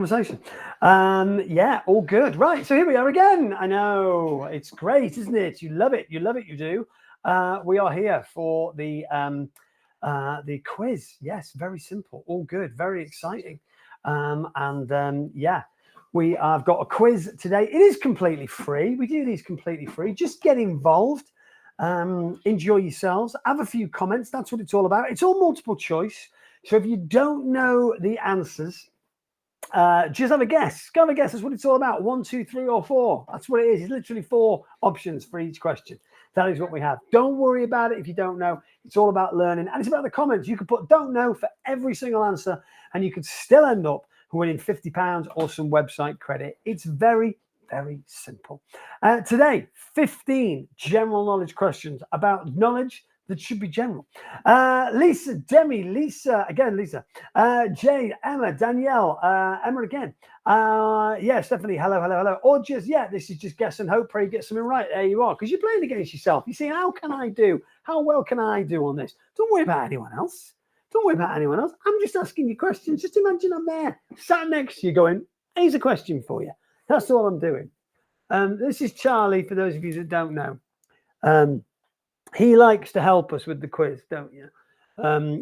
conversation. Yeah, all good. Right, so here we are again. I know it's great, isn't it? You love it. You love it. You do. We are here for the quiz. Yes, very simple. All good. Very exciting. Yeah, we have got a quiz today. It is completely free. We do these completely free. Just get involved. Enjoy yourselves. Have a few comments. That's what it's all about. It's all multiple choice. So if you don't know the answers, just have a guess. Go have a guess. That's what it's all about. 1, 2, 3, or 4. That's what it is. It's literally 4 options for each question. That is what we have. Don't worry about it if you don't know. It's all about learning. And it's about the comments. You could put don't know for every single answer, and you could still end up winning £50 or some website credit. It's very, very simple. Today, 15 general knowledge questions about knowledge that should be general. Lisa, Demi, Lisa, Jade, Emma, Danielle, Emma again. Yeah, Stephanie, hello. Or just, yeah, this is just guess and hope, pray you get something right. There you are, because you're playing against yourself. You see, how well can I do on this? Don't worry about anyone else. I'm just asking you questions. Just imagine I'm there, sat next to you going, here's a question for you. That's all I'm doing. This is Charlie, for those of you that don't know. He likes to help us with the quiz, don't you?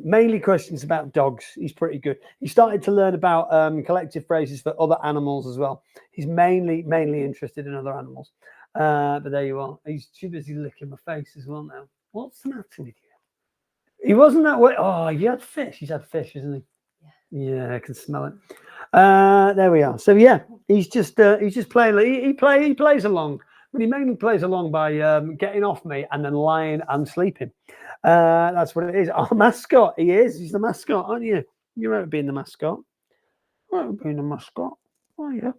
Mainly questions about dogs. He's pretty good. He started to learn about collective phrases for other animals as well. He's mainly interested in other animals. But there you are. He's too busy licking my face as well now. What's the matter with you? He wasn't that way. Oh, you had fish. He's had fish, isn't he? Yeah, I can smell it. There we are. So yeah, he's just playing. He plays along. But he mainly plays along by getting off me and then lying and sleeping. That's what it is. Our mascot, he is. He's the mascot, aren't you? You're right being the mascot. Oh, yeah.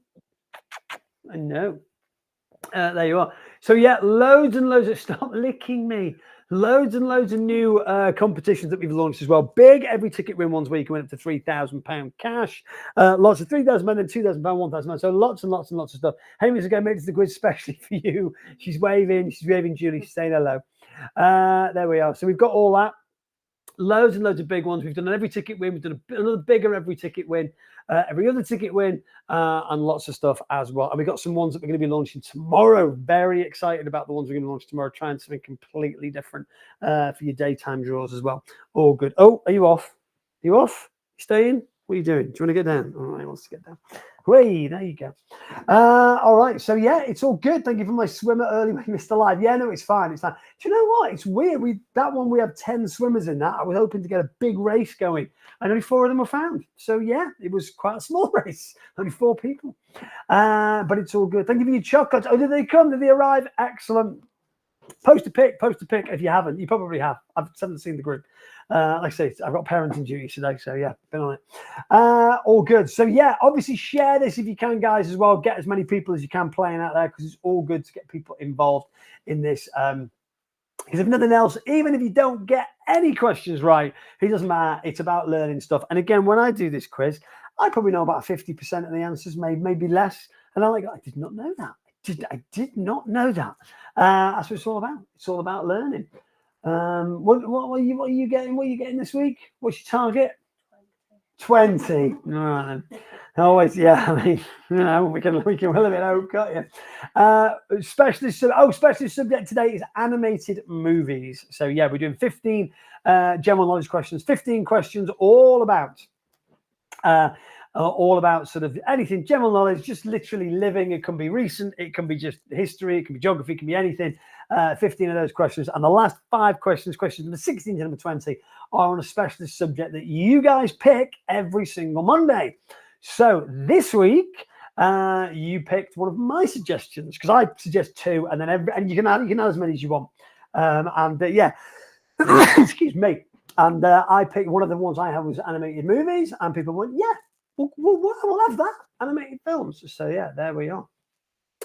I know. There you are. So yeah, loads and loads of stop licking me. Loads and loads of new competitions that we've launched as well. Big every ticket win ones where you can win up to £3,000 cash. Lots of £3,000 and £2,000, £1,000. So lots and lots and lots of stuff. Amy's again made it to the quiz especially for you. She's waving, Julie. She's saying hello. There we are. So we've got all that. Loads and loads of big ones. We've done an every ticket win. We've done another bigger every ticket win, every other ticket win, and lots of stuff as well. And we've got some ones that we're going to be launching tomorrow. Very excited about the ones we're going to launch tomorrow. Trying something completely different for your daytime draws as well. All good. Oh, are you off? You staying? What are you doing? Do you want to get down? All right, he wants to get down. Hey, there you go. All right, so yeah, it's all good. Thank you for my swimmer early when you missed the live. Yeah, no, it's fine. Do you know what? It's weird. We have 10 swimmers in that. I was hoping to get a big race going, and only 4 of them were found. So yeah, it was quite a small race. Only 4 people. But it's all good. Thank you for your chocolates. Oh, did they come? Did they arrive? Excellent. Post a pic if you haven't. You probably have. I haven't seen the group. Like I say, I've got parenting duties today, so yeah, been on it. All good. So yeah, obviously share this if you can, guys, as well. Get as many people as you can playing out there, because it's all good to get people involved in this. Because if nothing else, even if you don't get any questions right, it doesn't matter. It's about learning stuff. And again, when I do this quiz, I probably know about 50% of the answers, maybe less. And I'm like, I did not know that. I did not know that. That's what it's all about. It's all about learning. What are you getting? What are you getting this week? What's your target? 20. All right. Always, yeah. I mean, we can live in hope, can't you? Specialist subject today is animated movies. So yeah, we're doing 15 general knowledge questions. 15 questions all about sort of anything general knowledge, just literally living. It can be recent, it can be just history, it can be geography, it can be anything. 15 of those questions, and the last 5 questions number 16 to number 20, are on a specialist subject that you guys pick every single Monday. So this week you picked one of my suggestions, because I suggest 2, and then and you can add as many as you want. Yeah, excuse me. And I picked one of the ones I had was animated movies, and people went, yeah, we'll have that, animated films. So yeah, there we are.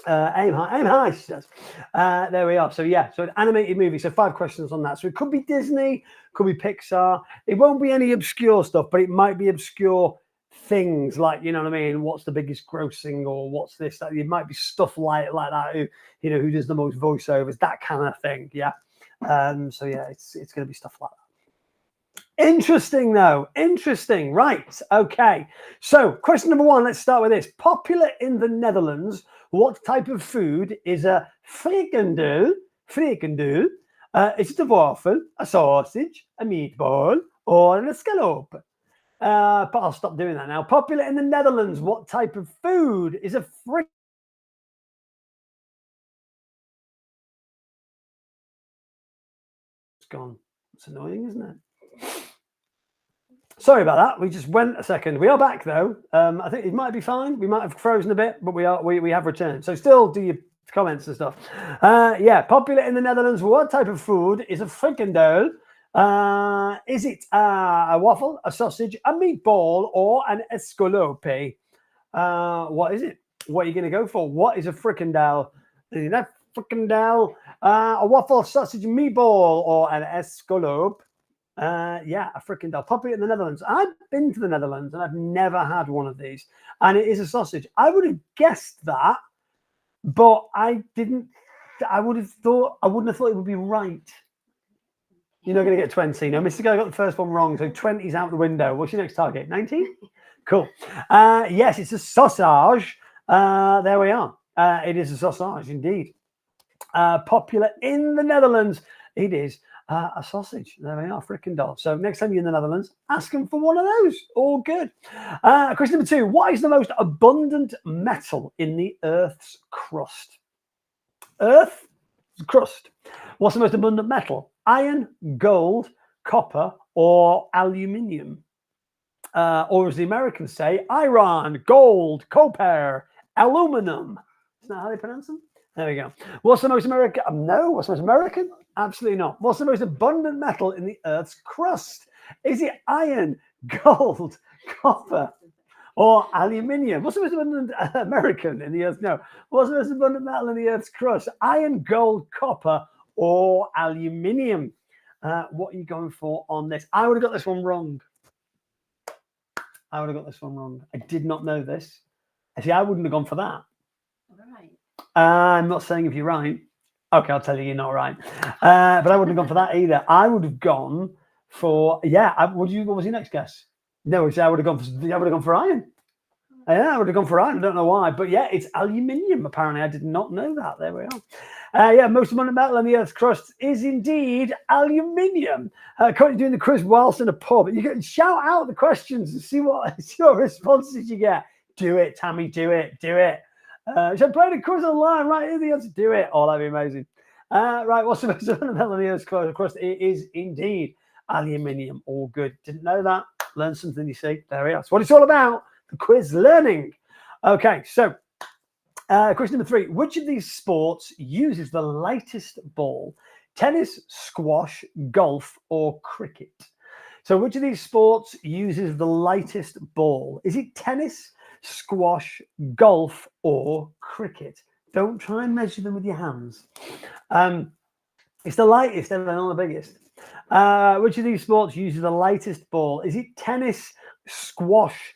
Aim high, she says. There we are. So yeah, so an animated movie. So 5 questions on that. So it could be Disney, could be Pixar. It won't be any obscure stuff, but it might be obscure things, like, you know what I mean? What's the biggest grossing, or what's this? That it might be stuff like that. Who does the most voiceovers? That kind of thing. Yeah. So yeah, it's going to be stuff like that. Interesting, though. Interesting. Right. Okay. So, question number one, let's start with this. Popular in the Netherlands, what type of food is a frikandel? Frikandel. Is it a waffle, a sausage, a meatball, or an escalope? But I'll stop doing that now. Popular in the Netherlands, what type of food is a frick? It's gone. It's annoying, isn't it? Sorry about that. We just went a second. We are back though. I think it might be fine. We might have frozen a bit, but we have returned. So still do your comments and stuff. Yeah, popular in the Netherlands. What type of food is a frikandel? Is it a waffle, a sausage, a meatball, or an escalope? What is it? What are you going to go for? What is a frikandel? Is it a frikandel, a waffle, sausage, meatball, or an escalope? Yeah, a frikandel. Popular in the Netherlands. I've been to the Netherlands and I've never had one of these. And it is a sausage. I would have guessed that, but I didn't. I wouldn't have thought it would be right. You're not going to get 20. No, Mr. Guy got the first one wrong. So 20's out the window. What's your next target? 19? Cool. Yes, it's a sausage. There we are. It is a sausage indeed. Popular in the Netherlands. It is a sausage. There we are, frikandel. So next time you're in the Netherlands, ask them for one of those. All good. Question number two. What is the most abundant metal in the Earth's crust? Earth crust. What's the most abundant metal? Iron, gold, copper, or aluminium? Or as the Americans say, iron, gold, copper, aluminum. Isn't that how they pronounce them? There we go. What's the most American? No. What's the most American? Absolutely not. What's the most abundant metal in the Earth's crust? Is it iron, gold, copper, or aluminium? What's the most abundant American in the Earth? No. What's the most abundant metal in the Earth's crust? Iron, gold, copper, or aluminium? What are you going for on this? I would have got this one wrong. I did not know this. See, I wouldn't have gone for that. Right. I'm not saying if you're right. Okay, I'll tell you you're not right. But I wouldn't have gone for that either. I would have gone for what was your next guess? No, I would have gone for iron. Yeah, I would have gone for iron. I don't know why, but yeah, it's aluminium. Apparently, I did not know that. There we are. Yeah, most abundant metal in the Earth's crust is indeed aluminium. Currently doing the quiz whilst in a pub. You can shout out the questions and see what responses you get. Do it, Tammy. Do it. Should I play the quiz online? Right, here's the answer. Do it. Oh, that'd be amazing. Right, what's the most abundant metal in the Earth's crust? It is indeed aluminium. All good. Didn't know that. Learn something, you see. There we are. That's what it's all about. The quiz learning. Okay, so question number three. Which of these sports uses the lightest ball? Tennis, squash, golf, or cricket? So which of these sports uses the lightest ball? Is it tennis, squash, golf, or cricket? Don't try and measure them with your hands. It's the lightest and not the biggest. Which of these sports uses the lightest ball? Is it tennis, squash,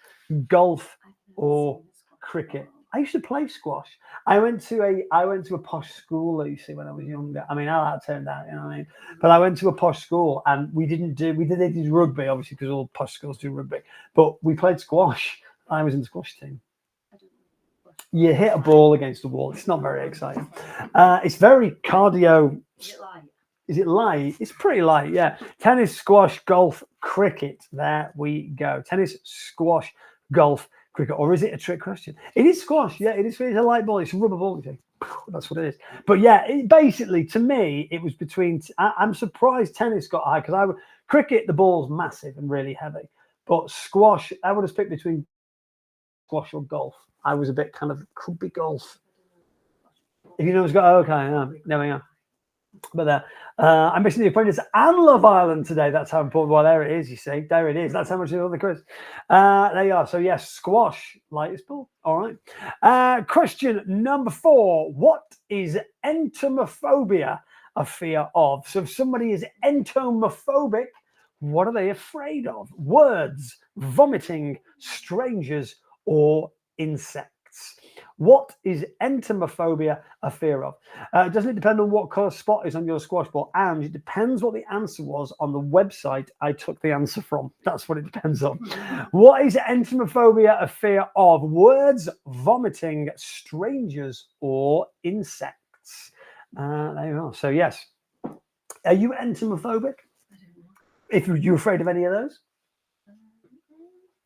golf, or cricket? I used to play squash. I went to a posh school, you see, when I was younger. I mean, how that turned out, you know what I mean? But I went to a posh school and they did rugby, obviously, because all posh schools do rugby. But we played squash. I was in the squash team. You hit a ball against the wall. It's not very exciting. It's very cardio. Is it light? Is it light? It's pretty light, yeah. Tennis, squash, golf, cricket. There we go. Tennis, squash, golf, cricket. Or is it a trick question? It is squash. Yeah, it is. It's a light ball. It's a rubber ball. You see. That's what it is. But yeah, basically, to me, it was between. I'm surprised tennis got high because cricket, the ball's massive and really heavy. But squash, I would have picked between squash or golf. I was a bit kind of could be golf. If you know it's got okay, there we go. But I'm missing the Apprentice and Love Island today. That's how important. Well, there it is. You see, there it is. That's how much is on the quiz. There you are. So yes, squash, lightest ball. All right. Question number 4. What is entomophobia a fear of? So if somebody is entomophobic, what are they afraid of? Words, vomiting, strangers, or insects? What is entomophobia a fear of? Doesn't it depend on what colour spot is on your squash ball? And it depends what the answer was on the website I took the answer from. That's what it depends on. What is entomophobia a fear of? Words, vomiting, strangers, or insects? There you are. So yes. Are you entomophobic? If you're afraid of any of those?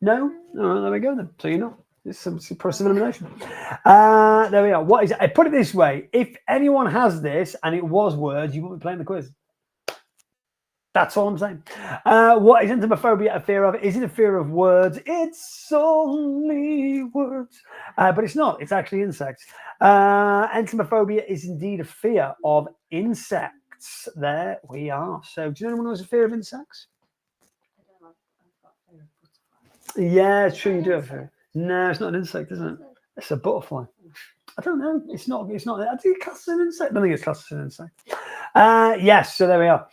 No? Oh, there we go then. So you're not. It's some process of elimination. There we are. What is it? I put it this way. If anyone has this and it was words, you won't be playing the quiz. That's all I'm saying. What is entomophobia a fear of? Is it a fear of words? It's only words. But it's not. It's actually insects. Entomophobia is indeed a fear of insects. There we are. So do you know anyone who has a fear of insects? Yeah, it's true. You do have a fear. No, it's not an insect, isn't it? It's a butterfly. I don't know. It's not. I think it's classed as an insect. I don't think it's classed as an insect. Yes. So there we are.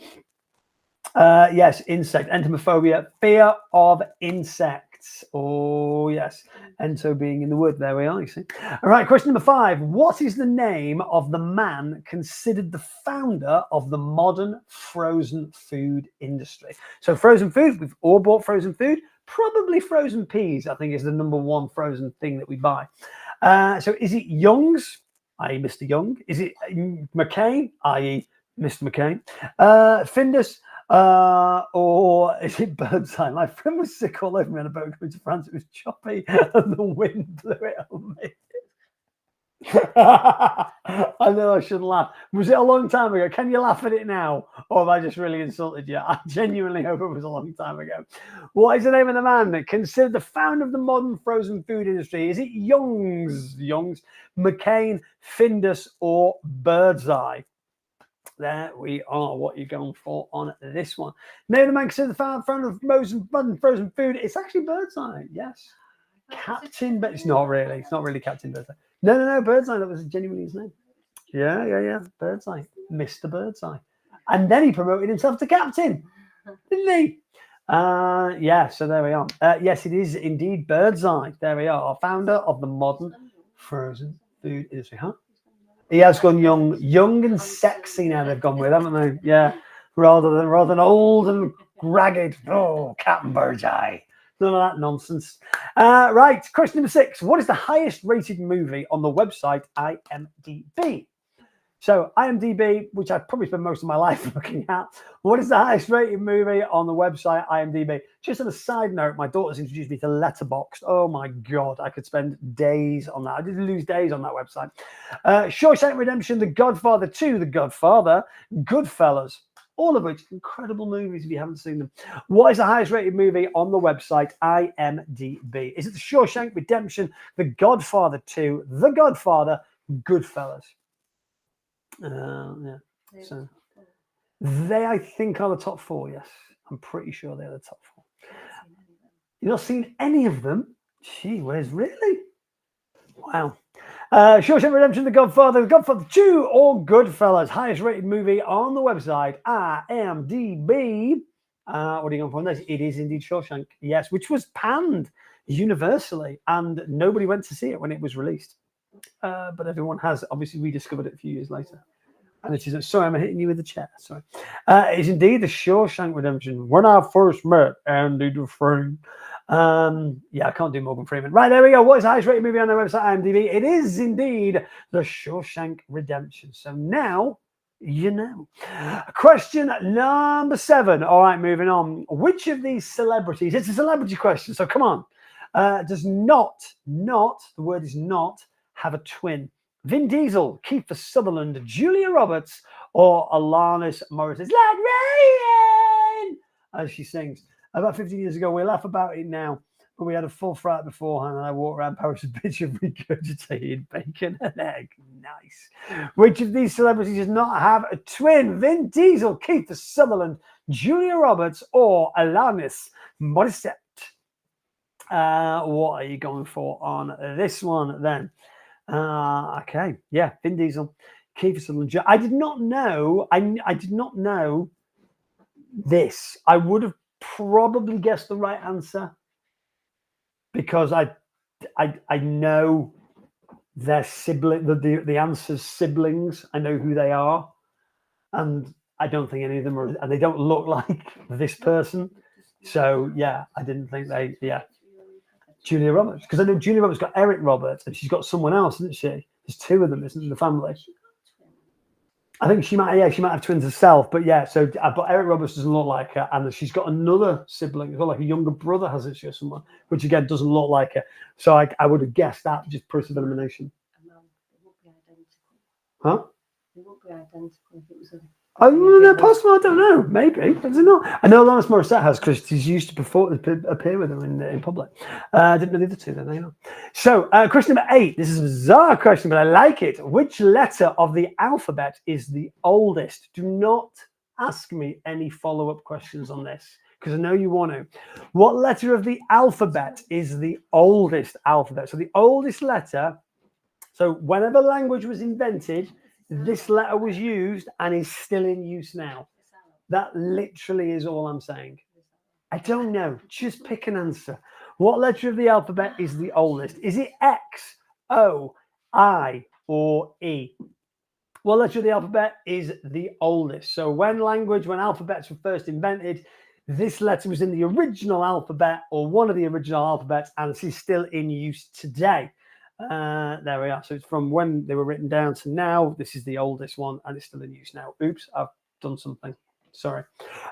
Yes, insect. Entomophobia, fear of insects. Oh, yes. Ento being in the wood. There we are, you see. All right, question number 5. What is the name of the man considered the founder of the modern frozen food industry? So frozen food, we've all bought frozen food. Probably frozen peas, I think, is the number one frozen thing that we buy. So is it Young's, i.e. Mr. Young? Is it McCain, i.e. Mr. McCain? Findus, or is it Birdseye? My friend was sick all over me on a boat going to France. It was choppy and the wind blew it on me. I know I shouldn't laugh. Was it a long time ago? Can you laugh at it now? Or have I just really insulted you? I genuinely hope it was a long time ago. What is the name of the man that considered the founder of the modern frozen food industry? Is it Young's, McCain, Findus, or Birdseye? There we are. What are you going for on this one? Name of the man considered the founder of modern frozen food. It's actually Birdseye. Yes. Captain, but it's not really. It's not really Captain Birdseye. No, Birdseye. That was genuinely his name. Yeah. Birdseye, Mr. Birdseye, and then he promoted himself to captain, didn't he? Yeah. So there we are. Yes, it is indeed Birdseye. There we are, our founder of the modern frozen food industry. Huh? He has gone young and sexy now. They've gone with, haven't they? Yeah. Rather than old and ragged. Oh, Captain Birdseye. None of that nonsense. Right, question number 6. What is the highest rated movie on the website IMDb? So IMDb, which I probably spend most of my life looking at, what is the highest rated movie on the website IMDb? Just on a side note, my daughter's introduced me to Letterboxd. Oh my God, I could spend days on that. I did lose days on that website. Shawshank Redemption, The Godfather 2, The Godfather, Goodfellas. All of which incredible movies if you haven't seen them. What is the highest rated movie on the website IMDb? Is it The Shawshank Redemption, The Godfather 2, The Godfather, Goodfellas? Yeah. So they, I think, are the top 4. Yes, I'm pretty sure they're the top 4. You've not seen any of them? Gee whiz, really? Wow. Shawshank Redemption, The Godfather 2, or Goodfellas, highest rated movie on the website IMDb. What are you going for on this? It is indeed Shawshank, yes, which was panned universally, and nobody went to see it when it was released. But everyone has obviously rediscovered it a few years later. And it is, sorry, I'm hitting you with the chair. Sorry. It's indeed The Shawshank Redemption. When I first met Andy Dufresne. Yeah, I can't do Morgan Freeman. Right, there we go. What is the highest rated movie on their website, IMDb? It is indeed The Shawshank Redemption. So now you know. Question number 7. All right, moving on. Which of these celebrities, it's a celebrity question, so come on, does not, the word is not, have a twin? Vin Diesel, Kiefer Sutherland, Julia Roberts, or Alanis Morissette? It's like rain, as she sings. About 15 years ago, we laugh about it now, but we had a full fright beforehand, and I walked around Paris with a picture of regurgitated bacon and egg. Nice. Which of these celebrities does not have a twin? Vin Diesel, Kiefer Sutherland, Julia Roberts, or Alanis Morissette? What are you going for on this one then? Okay, yeah, Vin Diesel, Kiefer Sutherland. I did not know. I did not know this. I would have probably guessed the right answer because I know their sibling, the answer's siblings. I know who they are, and I don't think any of them are, and they don't look like this person. So yeah, I didn't think they. Yeah, Julia Roberts, because I know Julia Roberts got Eric Roberts, and she's got someone else, isn't she? There's two of them, isn't there, in the family? I think she might have twins herself, but yeah. So, but Eric Roberts doesn't look like her, and she's got another sibling, like a younger brother, hasn't she, or someone, which again doesn't look like her. So I would have guessed that just process of elimination. Huh? They won't be identical if it was a. Oh, no, possible. I don't know. Maybe. I don't know. I know Alanis Morissette has because she's used to appear with them in public. I didn't know the other two then. You know. So, question number 8. This is a bizarre question, but I like it. Which letter of the alphabet is the oldest? Do not ask me any follow-up questions on this because I know you want to. What letter of the alphabet is the oldest alphabet? So the oldest letter. So whenever language was invented, this letter was used and is still in use now. That literally is all I'm saying. I don't know. Just pick an answer. What letter of the alphabet is the oldest? Is it X, O, I, or E? What letter of the alphabet is the oldest? So when alphabets were first invented, this letter was in the original alphabet or one of the original alphabets, and it's still in use today. There we are. So it's from when they were written down to now. This is the oldest one, and it's still in use now. Oops, I've done something. Sorry.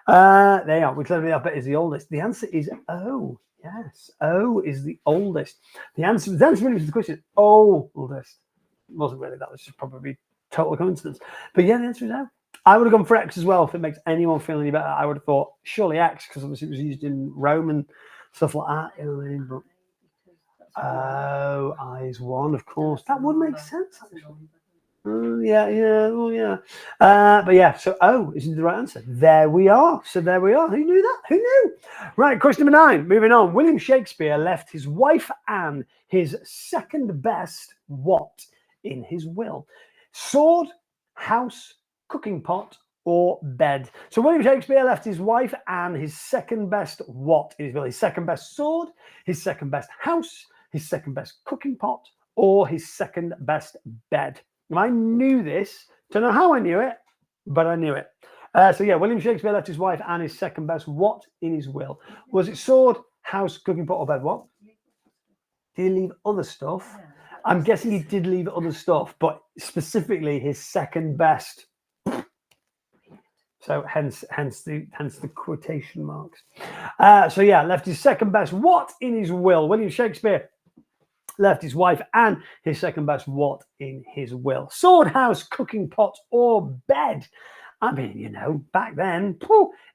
There you are. Which letter of the alphabet is the oldest? The answer is O. Yes, O is the oldest. The answer really to the question, oldest. It wasn't really. That was just probably total coincidence. But yeah, the answer is O. I would have gone for X as well if it makes anyone feel any better. I would have thought surely X because obviously it was used in Rome and stuff like that. You know what I mean? But I is 1, of course. That would make sense. Yeah. But yeah, so O isn't the right answer. There we are. So there we are. Who knew that? Who knew? Right, question number 9. Moving on. William Shakespeare left his wife Anne his second best what in his will? Sword, house, cooking pot, or bed. So William Shakespeare left his wife Anne his second best what in his will? His second best sword, his second best house, his second best cooking pot, or his second best bed. And I knew this. Don't know how I knew it, but I knew it. So yeah, William Shakespeare left his wife Anne his second best what in his will? Was it sword, house, cooking pot, or bed? What? Did he leave other stuff? I'm guessing he did leave other stuff, but specifically his second best. So hence the quotation marks. So yeah, left his second best what in his will? William Shakespeare left his wife Anne his second best what in his will? Sword, house, cooking pot, or bed? I mean, you know, back then,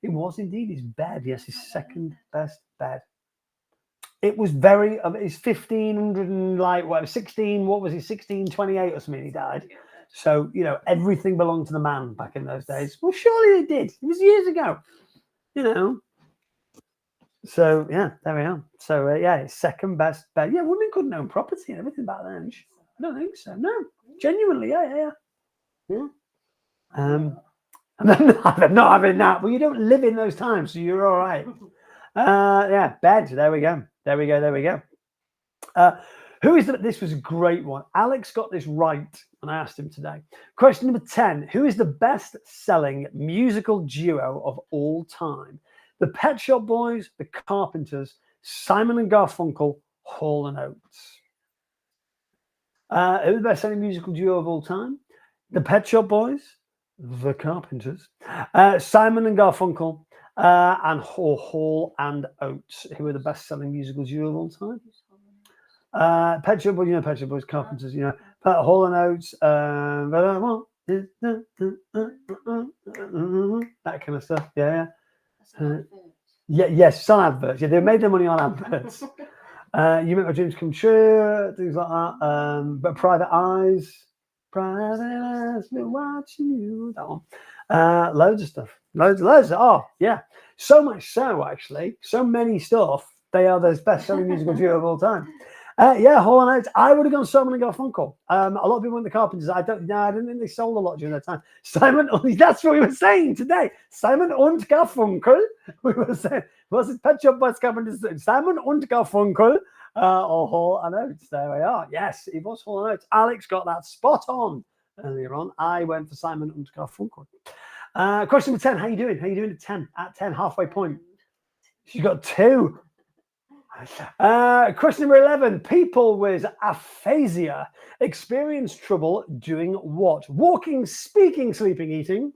it was indeed his bed. Yes, his second best bed. It was very, it's 1500 and like, whatever, 16, what was he, 1628 or something, he died. So, you know, everything belonged to the man back in those days. Well, surely they did. It was years ago, you know. So, yeah, there we are. So, yeah, his second best bed. Yeah, women couldn't own property and everything back then. I don't think so. No, genuinely, yeah. I'm not having that. Well, you don't live in those times, so you're all right. Yeah, bed. There we go. Who is this was a great one. Alex got this right when I asked him today. Question number 10. Who is the best-selling musical duo of all time? The Pet Shop Boys, the Carpenters, Simon and Garfunkel, Hall and Oates. Who is the best-selling musical duo of all time? The Pet Shop Boys, the Carpenters, Simon and Garfunkel, and Hall and Oates. Who are the best-selling musical duo of all time? Pet Shop Boys, Pet Shop Boys, Carpenters, Hall and Oates, that kind of stuff. Yes, on adverts. Yeah, they made their money on adverts. You Make My Dreams Come True, things like that. But Private Eyes, been watching you. That one. Loads of stuff. Loads. Oh, yeah. So much so, actually. So many stuff. They are the best-selling musical duo of all time. Hall and Oates. I would have gone Simon and Garfunkel. A lot of people went the Carpenters. I didn't think they sold a lot during that time. Simon, that's what we were saying today. Simon und Garfunkel. We were saying, was it Pet Shop Boys, Carpenters? Simon und Garfunkel Or Hall and Oates. There we are. Yes, it was Hall and Oates. Alex got that spot on earlier on. I went for Simon Garfunkel. Question number 10. How you doing? How you doing at 10? At 10, halfway point. She got 2. Question number 11. People with aphasia experience trouble doing what? Walking, speaking, sleeping, eating.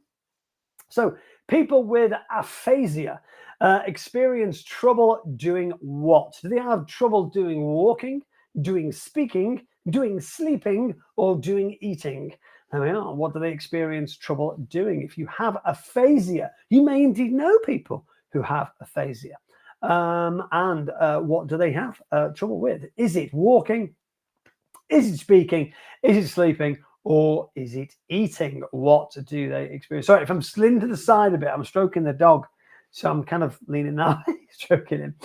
So people with aphasia experience trouble doing what? Do they have trouble doing walking, doing speaking, doing sleeping, or doing eating? There we are. What do they experience trouble doing? If you have aphasia, you may indeed know people who have aphasia. And what do they have trouble with? Is it walking? Is it speaking? Is it sleeping? Or is it eating? What do they experience? Sorry, if I'm leaning to the side a bit, I'm stroking the dog. So I'm kind of leaning that way, stroking him.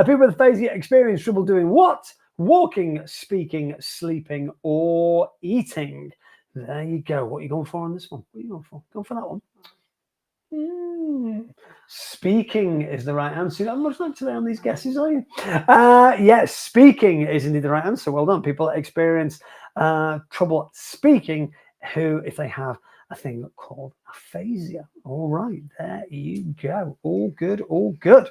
People with aphasia experience trouble doing what? Walking, speaking, sleeping, or eating. There you go. What are you going for on this one? What are you going for? Going for that one? Speaking is the right answer. I'm much like today on these guesses, are you? Yes, speaking is indeed the right answer. Well done. People experience trouble speaking who, if they have a thing called aphasia. All right, there you go. All good, all good.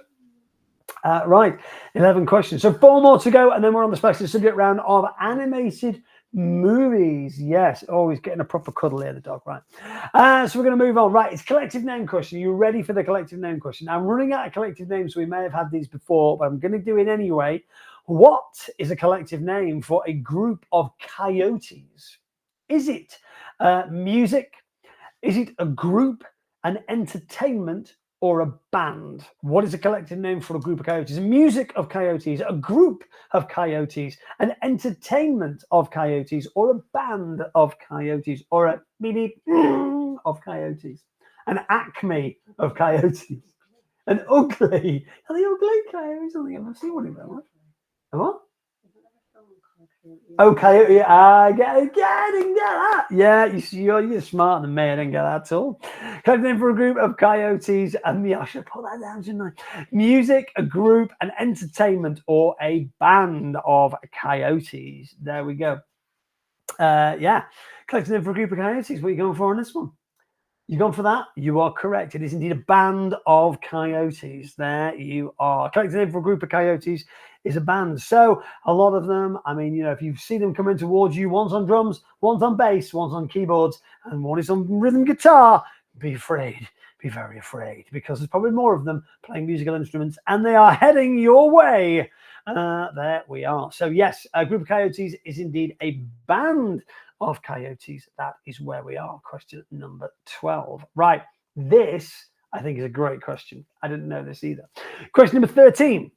Right, 11 questions. So 4 more to go, and then we're on the special subject round of animated movies. Yes, always getting a proper cuddle here, the dog. Right. So we're going to move on. Right, it's collective name question. Are you ready for the collective name question? I'm running out of collective names, so we may have had these before, but I'm going to do it anyway. What is a collective name for a group of coyotes? Is it music? Is it a group, an entertainment, or a band? What is a collective name for a group of coyotes? Music of coyotes, a group of coyotes, an entertainment of coyotes, or a band of coyotes, or a beep of coyotes, an acme of coyotes, an ugly. Are they ugly coyotes? I don't think I've ever seen one of them. What? Okay, yeah, I get that. Yeah, you're smarter than me. I didn't get that at all. Collective name for a group of coyotes, and I should put that down, shouldn't I? Music, a group, an entertainment, or a band of coyotes. There we go. Yeah, collective name for a group of coyotes. What are you going for on this one? You gone for that? You are correct. It is indeed a band of coyotes. There you are. Collective name for a group of coyotes is a band. So a lot of them, I mean, you know, if you see them coming towards you, one's on drums, one's on bass, one's on keyboards, and one is on rhythm guitar, be afraid. Be very afraid, because there's probably more of them playing musical instruments, and they are heading your way. There we are. So yes, a group of coyotes is indeed a band of coyotes. That is where we are. Question number 12. Right. This, I think, is a great question. I didn't know this either. Question number 13.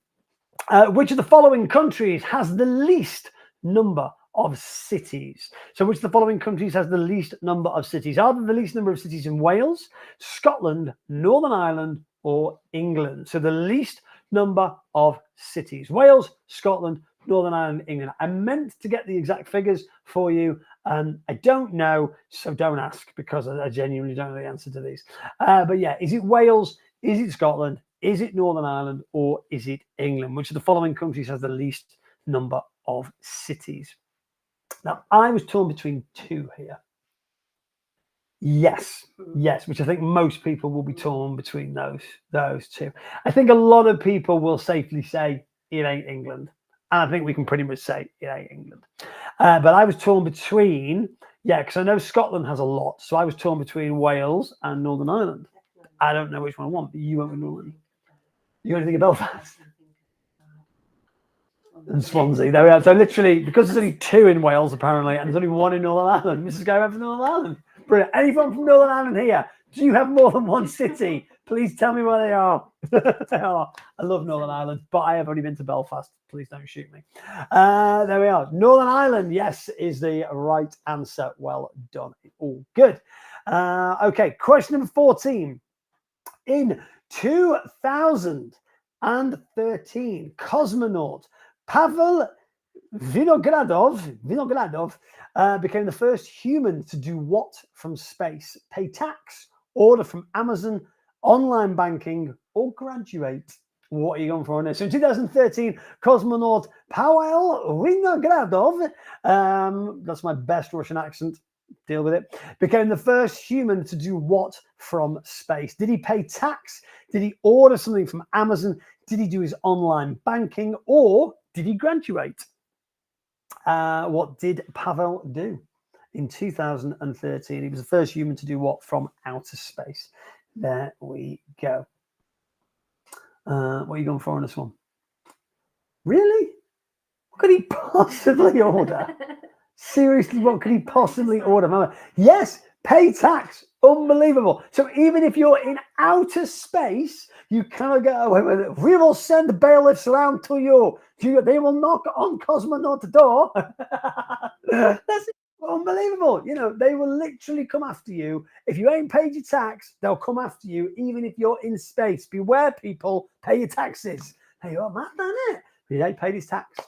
Which of the following countries has the least number of cities? So which of the following countries has the least number of cities? Are there the least number of cities in Wales, Scotland, Northern Ireland, or England? So the least number of cities. Wales, Scotland, Northern Ireland, England. I meant to get the exact figures for you. I don't know, so don't ask, because I genuinely don't know the answer to these. But yeah, is it Wales? Is it Scotland? Is it Northern Ireland? Or is it England? Which of the following countries has the least number of cities? Now, I was torn between 2 here. Yes, which I think most people will be torn between those 2. I think a lot of people will safely say it ain't England. And I think we can pretty much say it ain't England. But I was torn between, because I know Scotland has a lot. So I was torn between Wales and Northern Ireland. I don't know which one I want, but you went with Northern. You want to think of Belfast? And Swansea. There we are. So literally, because there's only 2 in Wales, apparently, and there's only 1 in Northern Ireland, Mrs. Guy went for Northern Ireland. Brilliant. Anyone from Northern Ireland here? Do you have more than 1 city? Please tell me where they are. They are. I love Northern Ireland, but I have only been to Belfast. Please don't shoot me. There we are. Northern Ireland, yes, is the right answer. Well done. All good. Okay, question number 14. In 2013, cosmonaut Pavel Vinogradov became the first human to do what from space? Pay tax, order from Amazon, online banking, or graduate? What are you going for on this? So in 2013, cosmonaut Pavel Vinogradov, that's my best Russian accent, deal with it, became the first human to do what from space? Did he pay tax? Did he order something from Amazon? Did he do his online banking? Or did he graduate? What did Pavel do in 2013? He was the first human to do what from outer space? There we go. What are you going for on this one? Really? What could he possibly order? Seriously, what could he possibly order? Yes, pay tax. Unbelievable. So even if you're in outer space, you cannot get away with it. We will send bailiffs around to you. They will knock on cosmonaut's door. That's unbelievable. You know, they will literally come after you. If you ain't paid your tax, they'll come after you, even if you're in space. Beware, people. Pay your taxes. Hey, you're mad, isn't it? He ain't paid his tax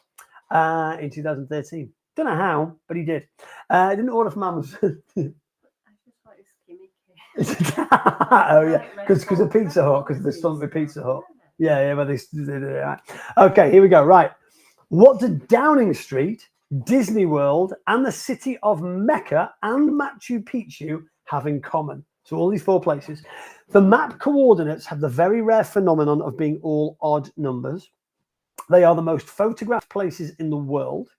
in 2013. Don't know how, but he did. Didn't order from Amazon. Oh yeah, because of Pizza Hut, because there's something with Pizza Hut. Yeah, but they right. Okay, here we go. Right, what did Downing Street, Disney World, and the city of Mecca and Machu Picchu have in common? So all these 4 places. The map coordinates have the very rare phenomenon of being all odd numbers. They are the most photographed places in the world.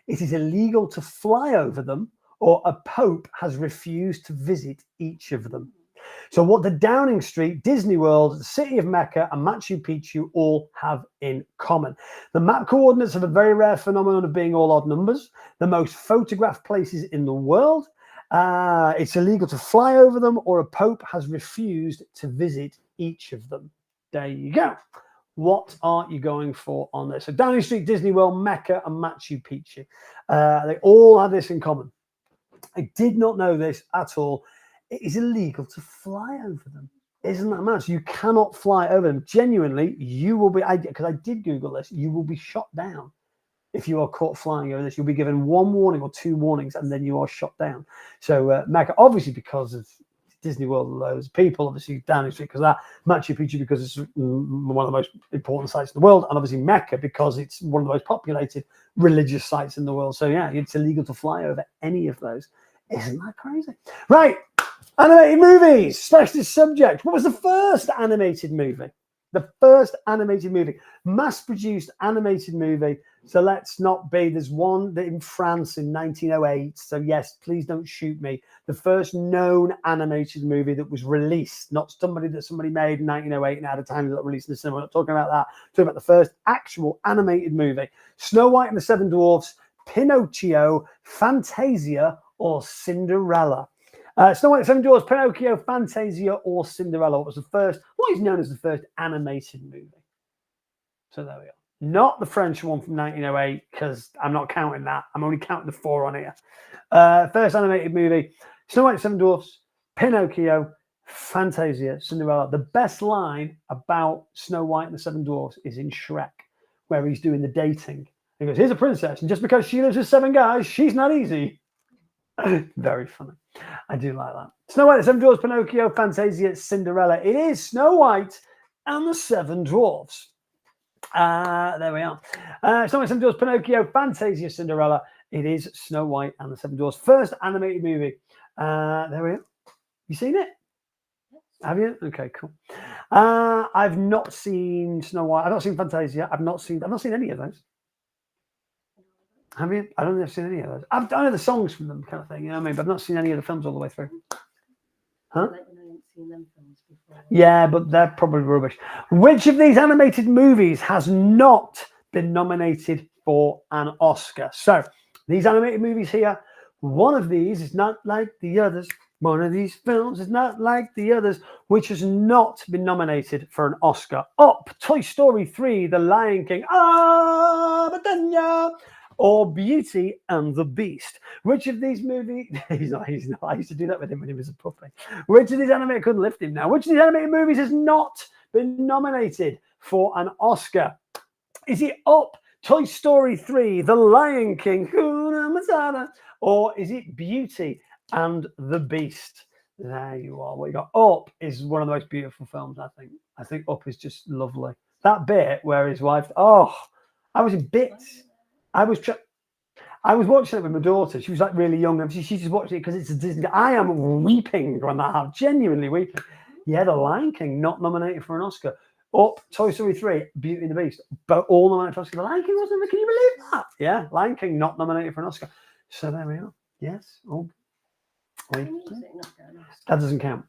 It is illegal to fly over them, or a pope has refused to visit each of them. So what the Downing Street, Disney World, the city of Mecca, and Machu Picchu all have in common. The map coordinates have a very rare phenomenon of being all odd numbers. The most photographed places in the world. It's illegal to fly over them, or a pope has refused to visit each of them. There you go. What are you going for on this? So Downing Street, Disney World, Mecca, and Machu Picchu. They all have this in common. I did not know this at all. It is illegal to fly over them. Isn't that much? You cannot fly over them. Genuinely, you will be, because I did Google this, you will be shot down if you are caught flying over this. You'll be given 1 warning or 2 warnings, and then you are shot down. So Mecca, obviously because of Disney World, loads of people, obviously Downing Street because of that, Machu Picchu because it's one of the most important sites in the world, and obviously Mecca because it's one of the most populated religious sites in the world. So yeah, it's illegal to fly over any of those. Isn't that crazy? Right, animated movies, specialist subject. What was the first animated movie? The first animated movie, mass-produced animated movie. So let's not be, there's one in France in 1908. So yes, please don't shoot me. The first known animated movie that was released, not somebody that somebody made in 1908 and had a time that got released in the cinema. We're not talking about that. We're talking about the first actual animated movie. Snow White and the Seven Dwarfs, Pinocchio, Fantasia, or Cinderella. Snow White, Seven Dwarfs, Pinocchio, Fantasia, or Cinderella. What was the first? What is known as the first animated movie? So there we are. Not the French one from 1908, because I'm not counting that. I'm only counting the 4 on here. First animated movie: Snow White, Seven Dwarfs, Pinocchio, Fantasia, Cinderella. The best line about Snow White and the Seven Dwarfs is in Shrek, where he's doing the dating. He goes, "Here's a princess, and just because she lives with 7 guys, she's not easy." Very funny. I do like that. Snow White, the Seven Dwarfs, Pinocchio, Fantasia, Cinderella. It is Snow White and the Seven Dwarfs. There we are. Snow White, Seven Dwarfs, Pinocchio, Fantasia, Cinderella. It is Snow White and the Seven Dwarfs. First animated movie. There we are. You seen it? Have you? Okay, cool. I've not seen Snow White. I've not seen Fantasia. I've not seen any of those. Have you? I don't think I've seen any of those. I know the songs from them, kind of thing. You know what I mean? But I've not seen any of the films all the way through. Huh? Yeah, but they're probably rubbish. Which of these animated movies has not been nominated for an Oscar? So these animated movies here, one of these is not like the others. One of these films is not like the others, which has not been nominated for an Oscar. Up, Toy Story 3, The Lion King, Britannia, or Beauty and the Beast. Which of these movies, he's not, I used to do that with him when he was a puppy. Which of these animated, couldn't lift him now. Which of these animated movies has not been nominated for an Oscar? Is it Up, Toy Story 3, The Lion King, or is it Beauty and the Beast? There you are. What you got? Up is one of the most beautiful films, I think. I think Up is just lovely. That bit where his wife. Oh, I was in bits. I was watching it with my daughter. She was like really young, and she just watched it because it's a Disney. I am weeping when that happened, genuinely weeping. Yeah, The Lion King not nominated for an Oscar. Up, Toy Story 3, Beauty and the Beast, but all nominated for Oscar. The Lion King wasn't. Can you believe that? Yeah, Lion King not nominated for an Oscar. So there we are. Yes. Oh, that doesn't count.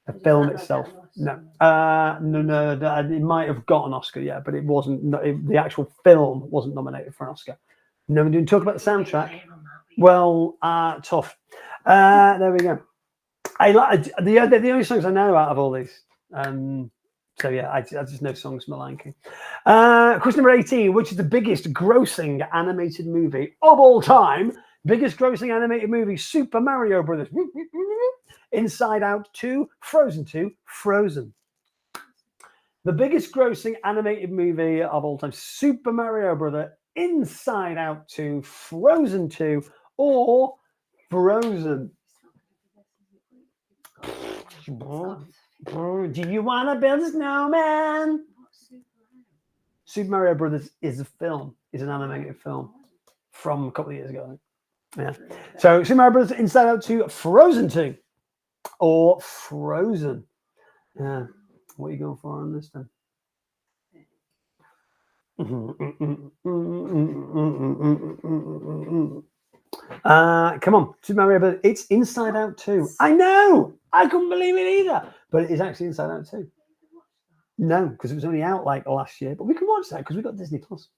The film itself, no. No. It might have got an Oscar, yeah, but it wasn't. The actual film wasn't nominated for an Oscar. No, we didn't talk about the soundtrack. Well, tough. There we go. I like the only songs I know out of all these. So yeah, I just know songs from The Lion King. Question number 18: which is the biggest grossing animated movie of all time? Biggest grossing animated movie: Super Mario Brothers, Inside Out 2, Frozen 2, Frozen. The biggest grossing animated movie of all time: Super Mario Brothers, Inside Out 2, Frozen 2, or Frozen. Do you want to build a snowman? Super Mario Brothers is a film, is an animated film from a couple of years ago. Yeah. So Super Mario Brothers, Inside Out 2, Frozen 2, or Frozen. Yeah. What are you going for on this then? Come on, Super Mario Brothers. It's Inside Out 2. I know. I couldn't believe it either. But it is actually Inside Out 2. No, because it was only out like last year. But we can watch that because we've got Disney Plus.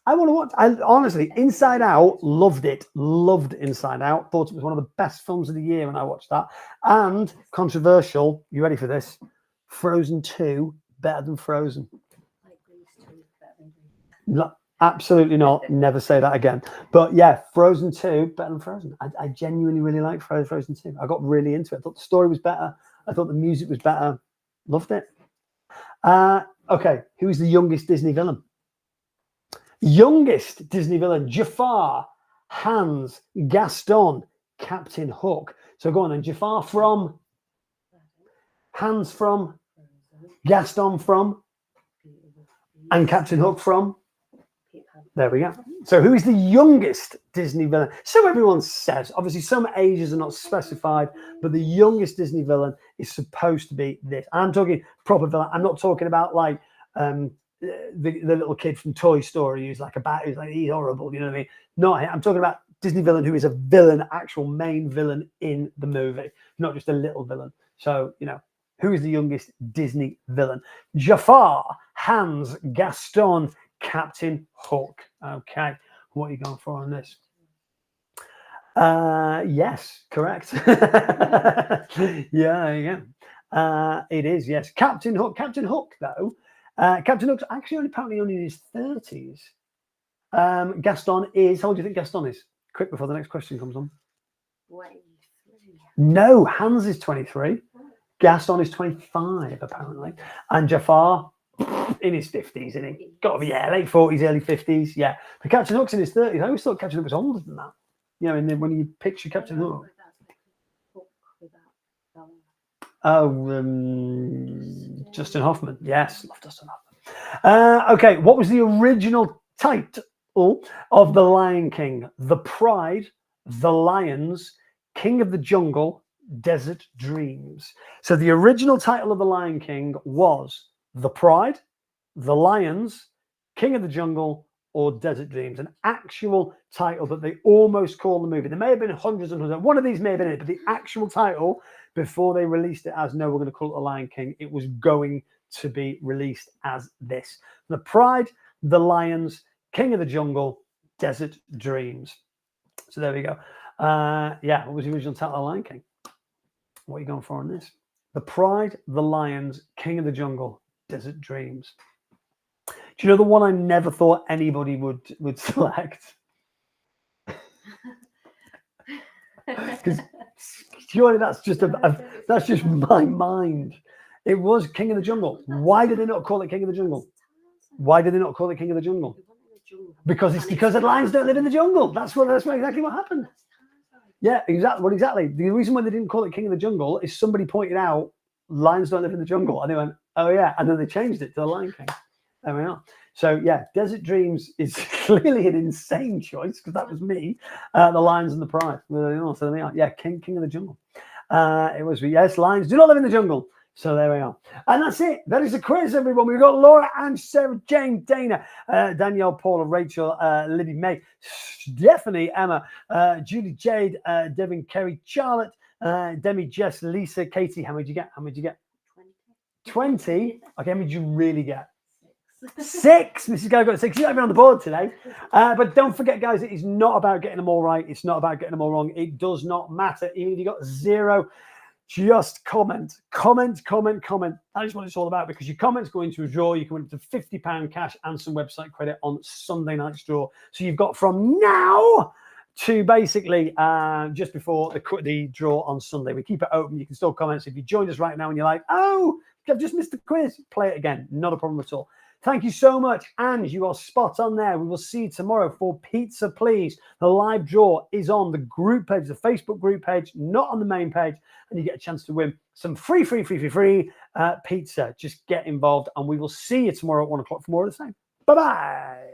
I want to watch. I honestly, Inside Out, loved it. Loved Inside Out. Thought it was one of the best films of the year when I watched that. And controversial. You ready for this? Frozen 2 better than Frozen. No, absolutely not. Never say that again. But yeah, Frozen 2 better than Frozen. I genuinely really like Frozen 2. I got really into it. I thought the story was better. I thought the music was better. Loved it. Okay, who is the youngest Disney villain? Youngest Disney villain: Jafar, Hans, Gaston, Captain Hook. So go on then. Jafar from, Hans from, Gaston from, and Captain Hook from. There we go. So who is the youngest Disney villain? So everyone says, obviously some ages are not specified, but the youngest Disney villain is supposed to be this. I'm talking proper villain. I'm not talking about like the little kid from Toy Story who's like he's horrible, you know what I mean? No, I'm talking about Disney villain who is a villain, actual main villain in the movie, not just a little villain. So, you know, who is the youngest Disney villain? Jafar, Hans, Gaston, Captain Hook. Okay, what are you going for on this? Yes, correct. Yeah, there you go. It is, yes. Captain Hook. Captain Hook, though. Captain Hook's actually apparently only in his 30s. Gaston is, how old do you think Gaston is? Quick before the next question comes on. 23. No, Hans is 23. Gaston is 25, apparently. And Jafar, in his 50s, isn't he? Got to be, yeah, late 40s, early 50s, yeah. But Captain Hook's in his 30s. I always thought Captain Hook was older than that. You know, and then when you picture Captain Hook. Oh, Justin Hoffman. Yes, love Justin Hoffman. Okay, what was the original title of The Lion King? The Pride, The Lions, King of the Jungle, Desert Dreams. So the original title of The Lion King was The Pride, The Lions, King of the Jungle, or Desert Dreams. An actual title that they almost called the movie. There may have been hundreds and hundreds. One of these may have been it, but the actual title, before they released it as, no, we're going to call it The Lion King, it was going to be released as this. The Pride, The Lions, King of the Jungle, Desert Dreams. So there we go. Yeah, what was the original title of The Lion King? What are you going for on this? The Pride, The Lions, King of the Jungle, Desert Dreams. Do you know the one I never thought anybody would select? Because surely that's just that's just my mind. It was King of the Jungle. Why did they not call it King of the Jungle? Why did they not call it King of the Jungle? Because the lions don't live in the jungle. That's exactly what happened. Yeah, exactly. Well, exactly. The reason why they didn't call it King of the Jungle is somebody pointed out lions don't live in the jungle, and they went, "Oh yeah," and then they changed it to The Lion King. There we are. So yeah, Desert Dreams is clearly an insane choice because that was me. The Lions and the Pride. So there we are. Yeah, King of the Jungle. It was, yes, lions do not live in the jungle. So there we are. And that's it. That is the quiz, everyone. We've got Laura and Sarah, Jane, Dana, Danielle, Paula, Rachel, Libby, May, Stephanie, Emma, Julie, Jade, Devin, Kerry, Charlotte, Demi, Jess, Lisa, Katie. How many did you get? 20? Okay, how many did you really get? 6. Mrs. Go got 6. You're not even on the board today. But don't forget, guys, it is not about getting them all right. It's not about getting them all wrong. It does not matter. Even if you got 0, just comment. That is what it's all about, because your comments go into a draw. You can win up to £50 cash and some website credit on Sunday night's draw. So you've got from now to basically just before the draw on Sunday. We keep it open. You can still comment. So if you joined us right now and you're like, oh, I've just missed the quiz, play it again. Not a problem at all. Thank you so much, and you are spot on there. We will see you tomorrow for Pizza Please. The live draw is on the group page, the Facebook group page, not on the main page, and you get a chance to win some free pizza. Just get involved, and we will see you tomorrow at 1 o'clock for more of the same. Bye-bye.